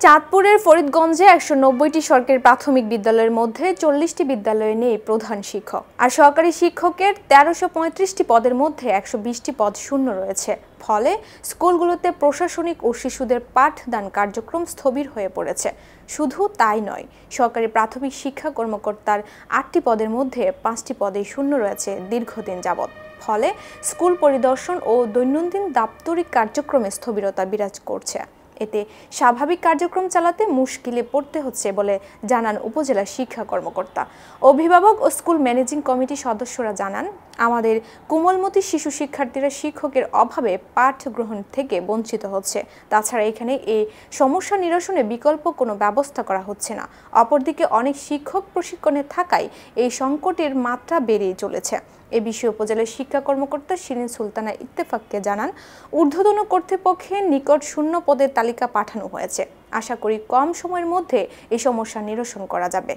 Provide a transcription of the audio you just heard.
চাঁদপুরের ফরিদগঞ্জে ১৯০টি সরকারি প্রাথমিক বিদ্যালয়ের মধ্যে ৪০টি বিদ্যালয়ে নেই প্রধান শিক্ষক। আর সরকারি শিক্ষকের ১৩৩৫টি পদের মধ্যে ১২০টি পদ শূন্য রয়েছে। ফলে স্কুলগুলোতে প্রশাসনিক ও শিশুদের পাঠদান কার্যক্রম স্থবির হয়ে পড়েছে। শুধু তাই নয়, সরকারি প্রাথমিক শিক্ষা কর্মকর্তার ৮টি পদের মধ্যে ৫টি পদেই শূন্য রয়েছে দীর্ঘদিন যাবৎ। ফলে স্কুল পরিদর্শন ও দৈনন্দিন দাপ্তরিক কার্যক্রমে স্থবিরতা বিরাজ করছে। এতে স্বাভাবিক কার্যক্রম চালাতে মুশকিলে পড়তে হচ্ছে বলে জানান উপজেলা শিক্ষা কর্মকর্তা। অভিভাবক ও স্কুল ম্যানেজিং কমিটির সদস্যরা জানান, আমাদের কোমলমতি শিশু শিক্ষার্থীরা শিক্ষকের অভাবে পাঠ গ্রহণ থেকে বঞ্চিত হচ্ছে। তাছাড়া এখানে এই সমস্যা নিরসনে বিকল্প কোনো ব্যবস্থা করা হচ্ছে না। অপরদিকে অনেক শিক্ষক প্রশিক্ষণে থাকায় এই সংকটের মাত্রা বেড়েই চলেছে। এ বিষয়ে উপজেলা শিক্ষা কর্মকর্তা শিরিন সুলতানা ইত্তেফাককে জানান, ঊর্ধ্বতন কর্তৃপক্ষের নিকট শূন্য পদের তালিকা পাঠানো হয়েছে। আশা করি কম সময়ের মধ্যে এই সমস্যা নিরসন করা যাবে।